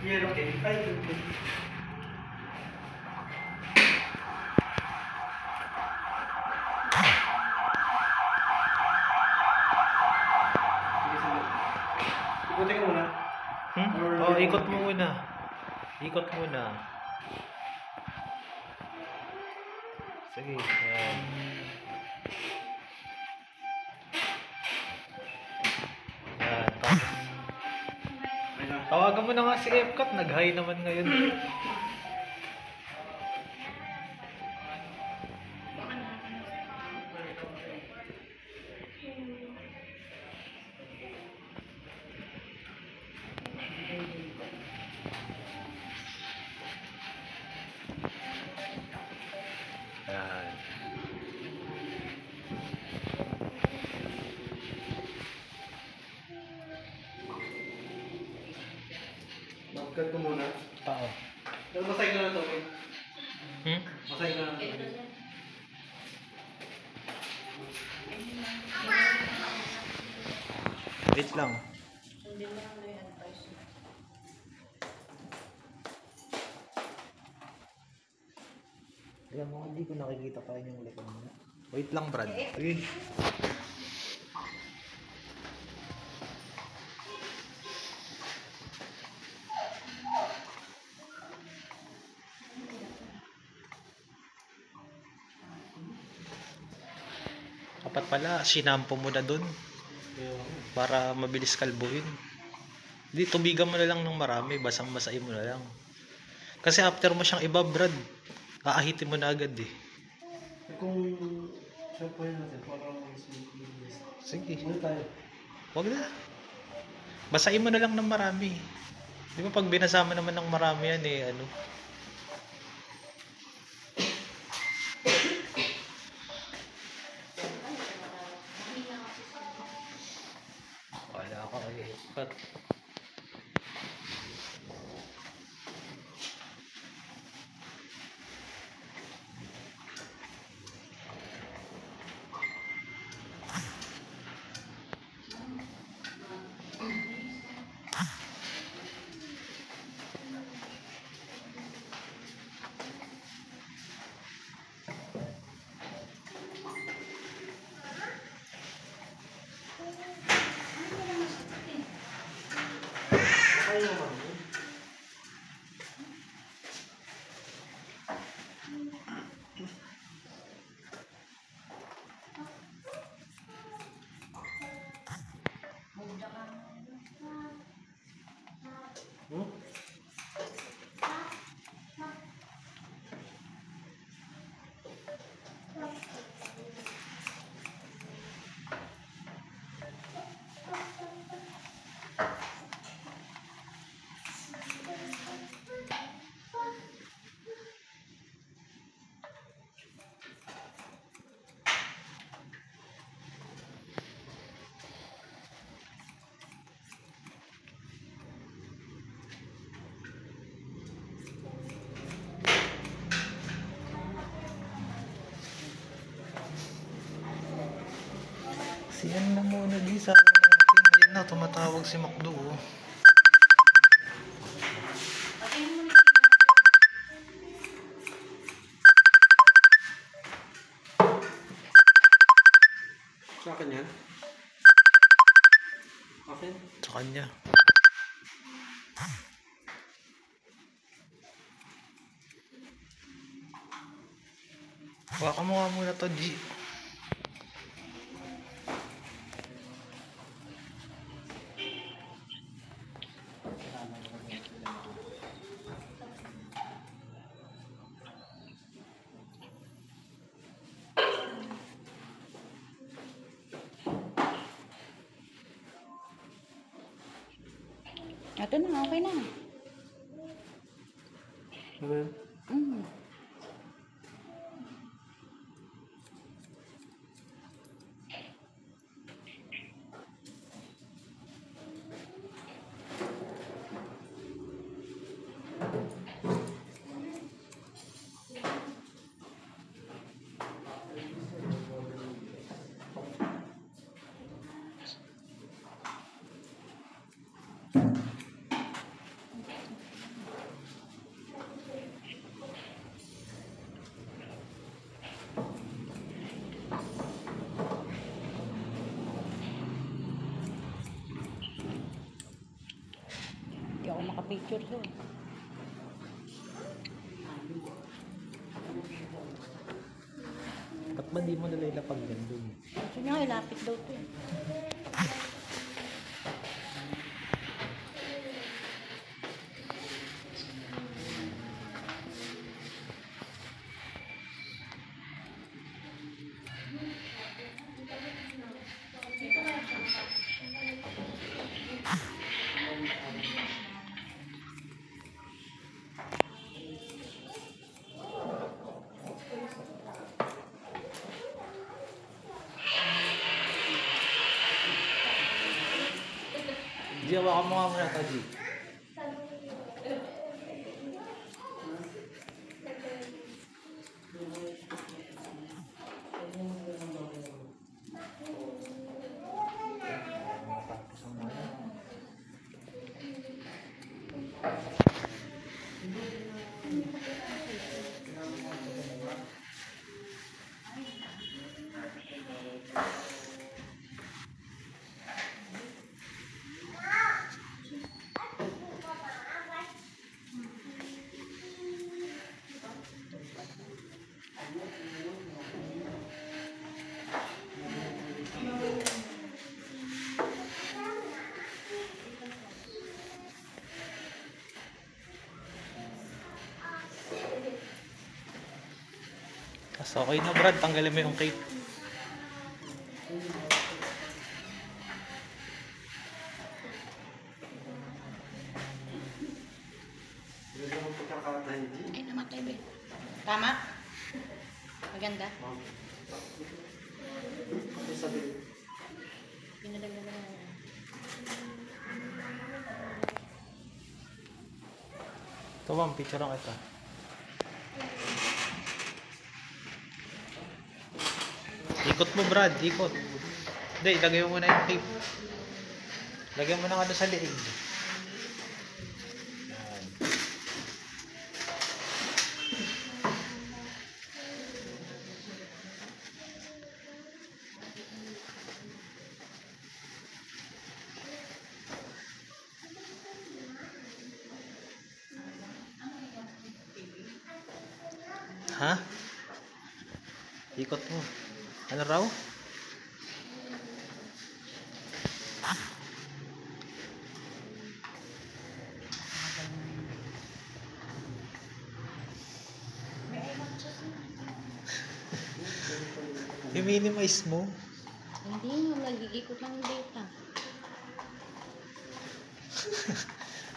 Yellow cake. Ay, yellow cake. Ikutin ka muna. Oh, ikot mo muna. Ikot muna. Sige. Yan. Yan. Tawagan mo na nga si Epcot. Nag-high naman ngayon. Yan. Mag-cut ko muna. Oo. Pero masay ka na ito. Masay ka na ito. Wait lang. Alam mo, hindi ko nakikita pa yung likod mo. Wait lang, Brad. Sige. Dapat pala, sinampo mo na dun para mabilis kalbuhin. Hindi, tubigan mo na lang ng marami, basang-basain mo na lang. Kasi after mo siyang iba, Brad, aahitin mo na agad eh. Kung shampooin natin, parang Sige. ano tayo? Huwag na. Basahin mo na lang ng marami. Di ba pag binasama naman ng marami yan eh, ano? Wala ka kay Epcot. Ay, naman. Yan na muna, di sana natin. Ayan na, tumatawag si Macdo. Oh. Sa akin yan? Akin? Sa kanya. Baka mo nga muna to, G. Ito na, okay na. Ano yan? Nakapicture siya. Ba't ba di mo nalalapag yan dun? Gusto niya nga, ilapit daw to eh. Di, hawakan mo nga muna ito, G. So, okay na, Brad. Tanggalin mo yung cape. Ay, namatay ba? Tama? Maganda? Pinadagdagan na. Ito, ma'am. Picture lang ito. Ikot mo, Brad. Ikot. Hindi, ilagay mo muna yung tape. Lagyan mo na ano sa liig. Yan. Ha? Ikot mo. Ano raw? I-minimize mo. Hindi nga, nag-iikot lang yung data.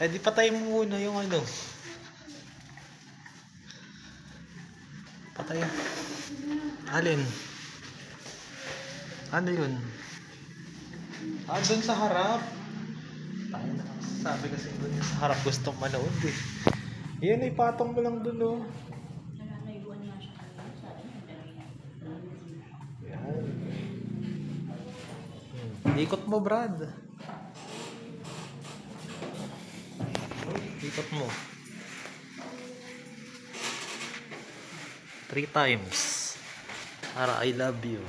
Eh di patay mo muna yung ano. Patay. Alin? Ano yun? Ah, dun sa harap. Tayo na. Sabi kasi dun sa harap gustong manood eh. Yan, ipatong mo lang dun oh. Yan. Ikot mo, Brad. Ikot mo. 3 times. Para I love you.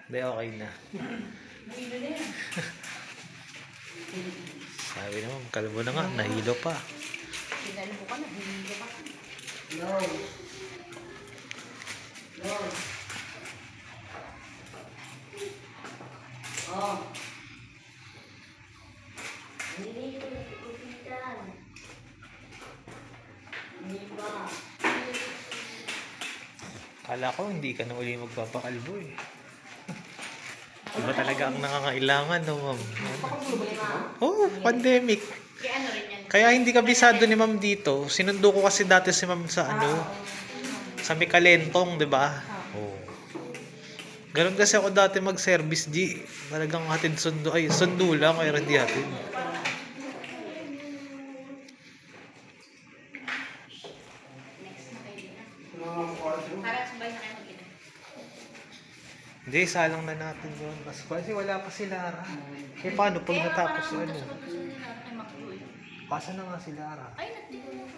Hindi, okay na. Sabi naman, kalbo na nga, nahilo pa. Pinalbo ka na, hinilo ka. Kala ko hindi ka na uli magpapakalbo eh. Iba talaga ang nangangailangan, no, ma'am? Oh, pandemic. Kaya ano rin yan? Kaya hindi kabisado ni ma'am dito. Sinundo ko kasi dati si ma'am sa ano, sa Mikalentong, di ba? Oh. Ganun kasi ako dati mag-service, G. Talagang hatid sundo. Ay, sundo lang, kaya hindi hatid. Para sabay na kayo mag-ina. Hindi, salang na natin yun. Kasi wala pa si Lara. Eh, paano pag natapos yung ano? Pasa na nga si Lara. Ay, nagtigil ako.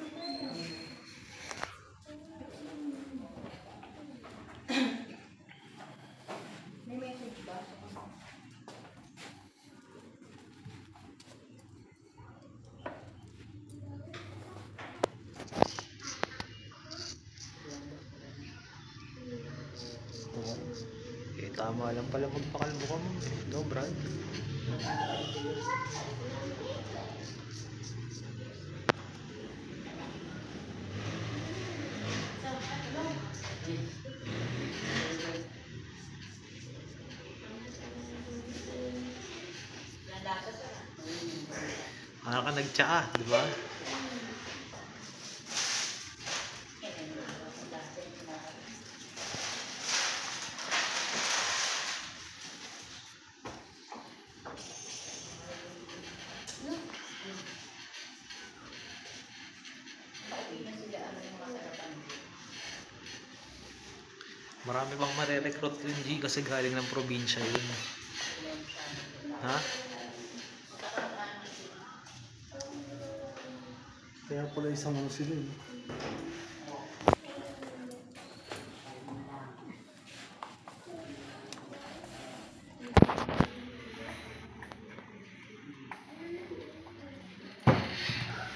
May message ba? Tama lang pala magpakalbo ka mo. No, Brad? Para ka nagtsaa, di ba? Marami bang mare-recruit yun, G, kasi galing ng probinsya yun. Ha? Kaya pala isang ano sila eh.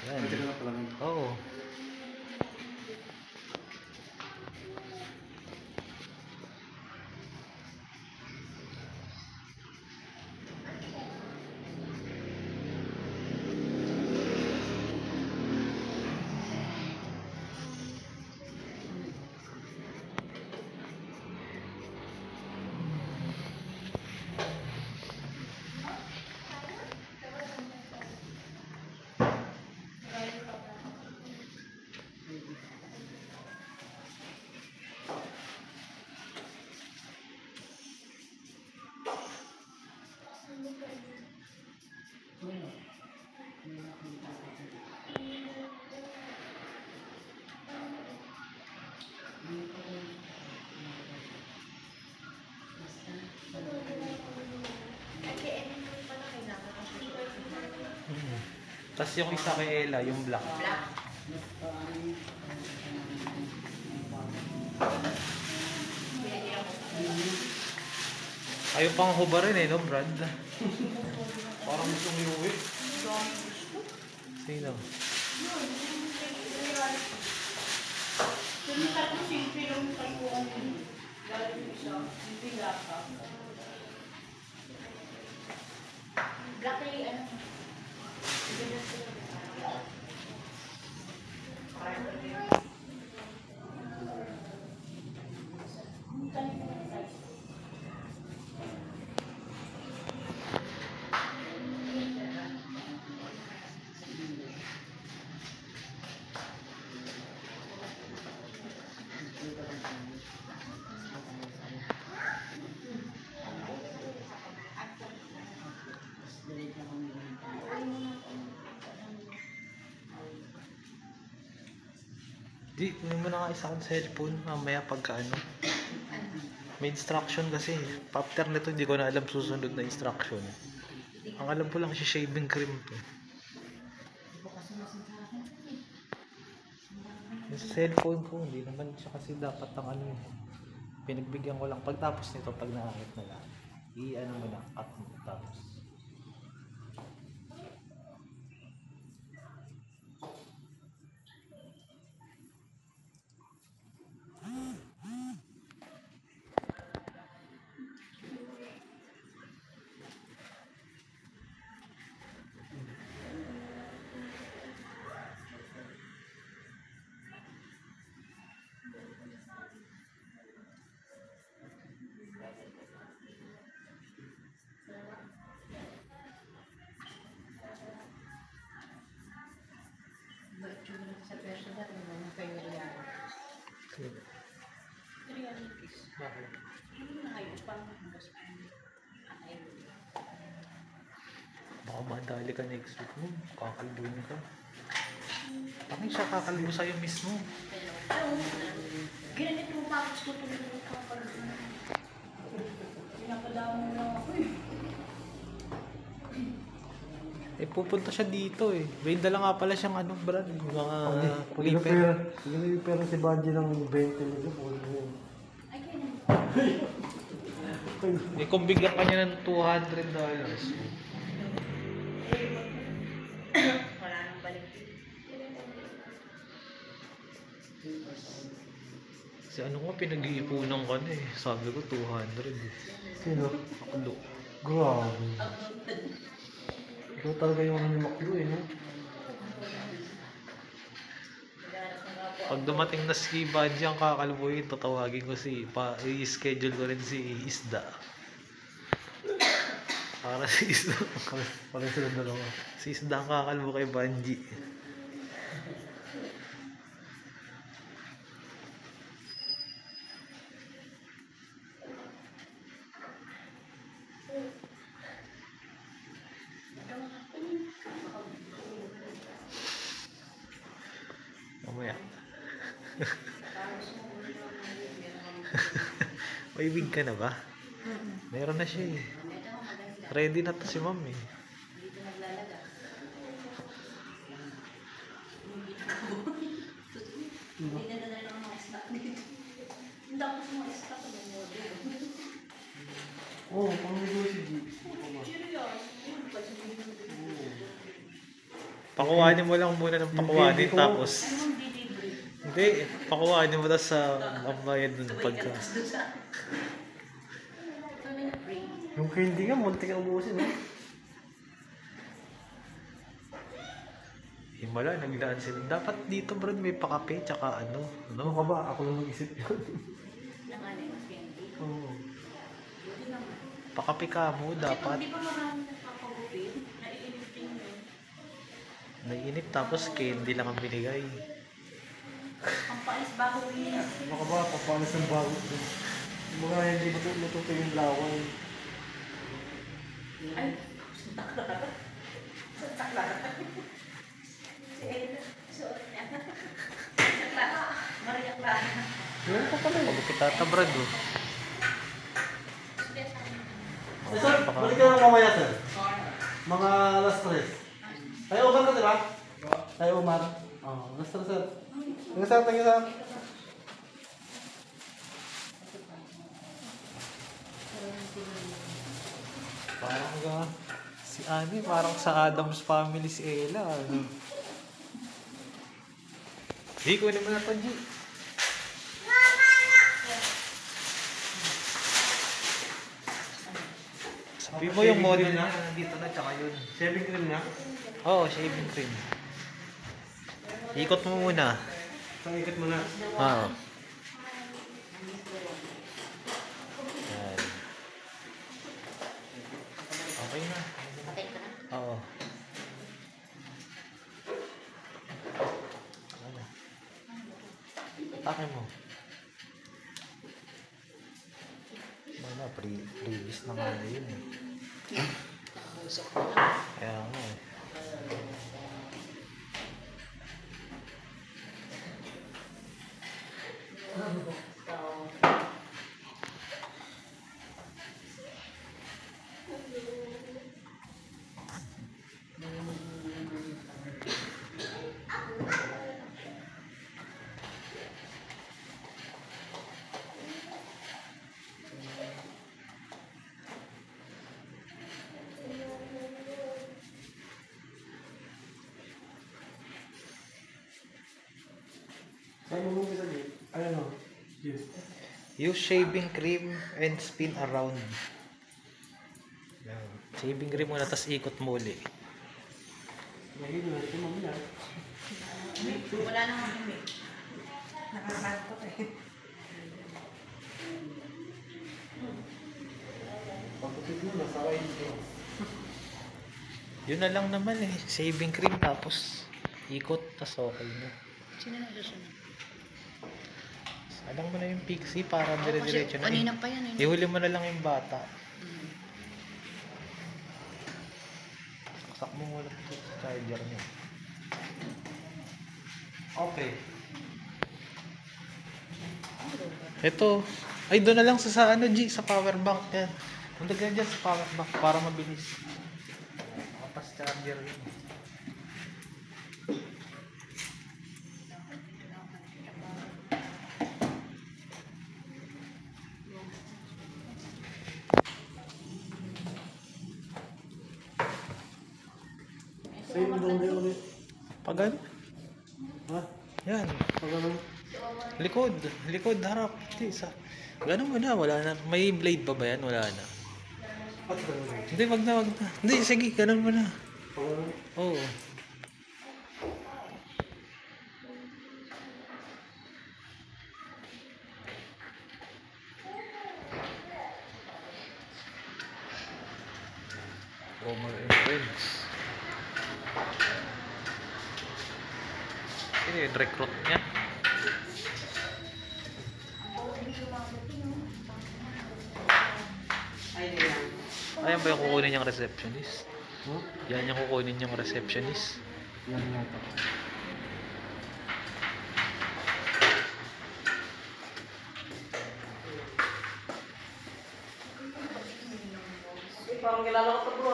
Yan. Pwede ka na pala nun. Oo. Tapos yung isa kay Ella, yung black. Ayaw pang hubarin eh, no, Brad? Parang gustong iuwi. Sino? Black ay ano? Di, kunin mo na nga isa kong cellphone mamaya pagka ano. May instruction kasi. After nito, hindi ko na alam susunod na instruction. Ang alam ko lang si shaving cream to. Yung cellphone ko, hindi naman siya kasi dapat ang ano eh. Pinagbigyan ko lang. Pagtapos nito, pag nakakit na lang, i-ano mo na, cut mo. Tapos. Sa pwesto dati naman kayo yan. Bakit? Baka madali ka next week mo. Kakalbuhin ka. Bakit siya kakalbo sa'yo mismo? Ginanit mo pa ako tutuloy ka pag pinapadama mo lang ako eh. Eh pupunta siya dito eh. May dala nga pala siyang ano, Brad, mga clipper. Hindi na yung pera si Banji ng 20 nito. Ay, kaya Eh kung bigyan ka niya ng $200. wala nang balik. Si ano nga, pinag-iipunan ka na eh. Sabi ko 200 eh. Sino? Aklo. Grabe. Ikaw talaga yung ano ni Maklo eh, no? Pag dumating na si Banji ang kakalbuhin, tatawagin ko i-schedule ko rin si Isda. Para si Isda. Parang sila dalawa. Si Isda ang kakalbo kay Banji. Mamaya. May wig ka na ba? Meron na siya eh. Ready na to si ma'am eh. Dito naglalaga. Hindi na dala ng mga stock dito. Hindi ako sa mga stock ko ng model. Oo, pang si G. Pakuhanin mo lang muna ng pakuhanin tapos Anong delivery? hindi, pakuhanin mo tapos sa ambayad dun pagka. Ito na yung free. Yung candy nga, muntik ang ubusin, no? Himala, nagdaan sila. Dapat dito bro may pakape tsaka ano. Ano ka ba? Ako lang nag-isip yun. Ng ano yung candy. Oo. Buti naman. Pakape ka mo Kasi dapat. pag di ba marami nagpapagupit, naiinit din yun. Naiinip tapos candy lang ang binigay. Ang pais bago yun. Ano ka ba? Papalas ng bago dun. Yung mga hindi matuto yung laway. Ay, suntak na. Suntak na. Si Ella, suot niya. Suntak na. Maria Clara. Meron pa pala yun. Pagupit tata Brad oh. Sir, balik ka lang mamaya, sir. Mga alas 3. Tayo Umar ka, di ba? Tayo Umar. Oo, alas 3, sir. Thank you, sir. Parang si Ani, parang sa Adams Family si Ella. Ano? Di ko naman na to, G. Sabi mo yung model na nandito na, tsaka yun. Shaving cream na. Oo, shaving cream. Ikot mo muna. Pangikot mo na. Oo. Yan. Okay na. Patay ka na. Oo. Ano? Atake mo. Wala, previous na nga yun eh. Kaya nga eh. Saan mo mong kita, G? Ayun o. Yes. Use shaving cream and spin around. Yan. Shaving cream muna, tapos ikot mo uli. Mahilo na. Ito mamaya. Wala nang mamimik. Nakakantot eh. Pagkutid mo, nasa kain dito. Yun na lang naman eh. Shaving cream tapos ikot, tapos okay na. Sino na susunod? Alam mo na yung pixie para Kasi dire-diretso na. kanina pa yan eh. Ihuli mo na lang yung bata. Saksak mo muna sa charger niya. Okay. Ito. Ay, doon na lang sa ano, G, sa power bank yan. Nandagyan dyan sa power bank para mabilis. Kapas charger yun. Sa'yo mo daw ulit. Pag ano? Ha? Yan. Pag ano? Likod. Likod, harap. Hindi, ganun mo na, wala na. May blade pa ba yan? Wala na. Hindi, wag na. Hindi, sige, ganun mo na. Oo. Homer and Friends. Sino yung recruit niya? Ayan ba yung kukunin niyang receptionist? Yan yung kukunin niyang receptionist. Yan yata. Parang kilala ko to bro.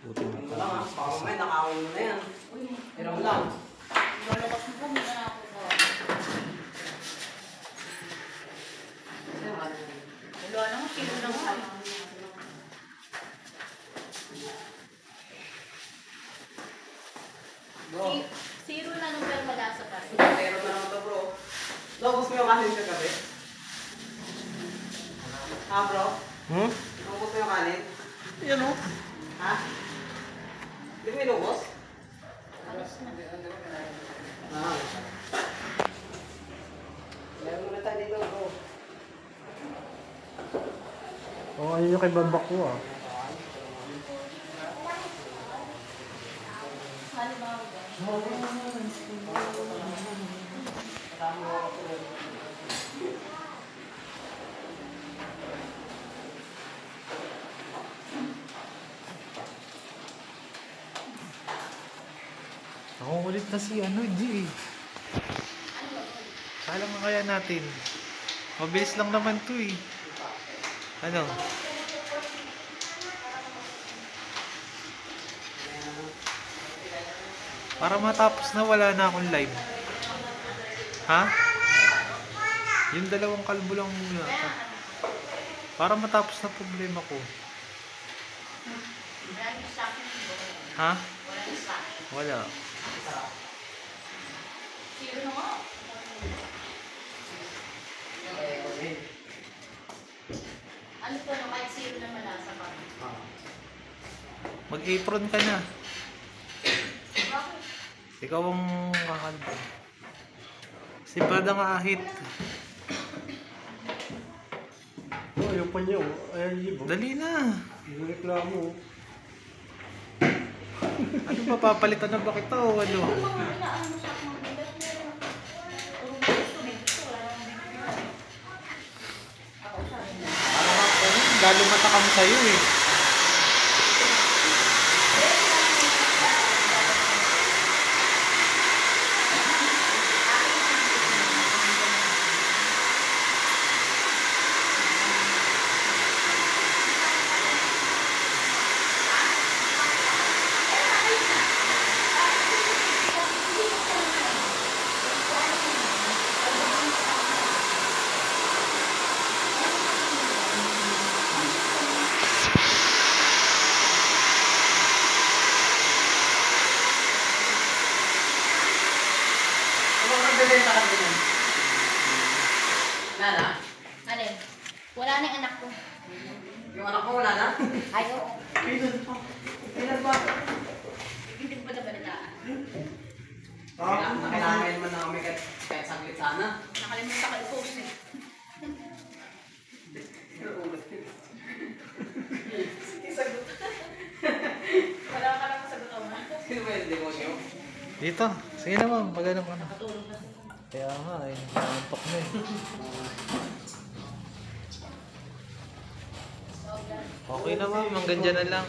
Buti mo Wala nga, baka may nakawin mo na yan. Pero wala. Lalakas mo po, muna na ako po. Wala na, kilo lang ako. Bro, Zero na nung pero malasa pa. pero na lang to bro. Lobos mo yung kanin sa gabi? Ha bro? Lobos mo yung kanin? Yan o. Ha? Di mo inubos? Alas na. Ah. Meron muna tayo dito bro. Oh, ayun yung kay babak ko ah. Halimbawa ba? Ako ulit na si G eh. Kala nga kaya natin. Mabilis lang naman to eh. Ano? Para matapos na wala na akong live. Ha? Yung dalawang kalbo lang muna. Para matapos na problema ko. Maraming sa akin dito. Ha? Walang sa akin. Wala. Zero na nga. Ano to, no? Kahit zero na malasa pa. Mag-apron ka na. Bakit? Ikaw ang kakalbo. Si Brad ang ahit. Oh, yung pa niya oh. Ayan yung Dali na. yung reklamo. Ano ba, papalitan na ba kita o ano? Mga inaano mo sa akin, mga bigat meron. Puro gusto, may gusto. Wala nang bibigyan. Ako sabi na. Parang ako, lalo matakam sa'yo eh. Ano ang nagbebenta ka din yan? Nana? Alin? Wala na yung anak ko. Yung anak mo wala na? Ay, oo. Kailan pa? Kailan pa? Hindi ko pa nabalitaan. Nakailangan naman na kami kahit saglit sana. Nakalimutan ko i-post eh. Isagot. Wala ka lang masagot ako. Sino ba yung demonyo? Dito, sige naman, pag ano ka na. Katulog na. Kaya nga eh, naantok na eh. Okay na ma'am, hanggang dyan na lang.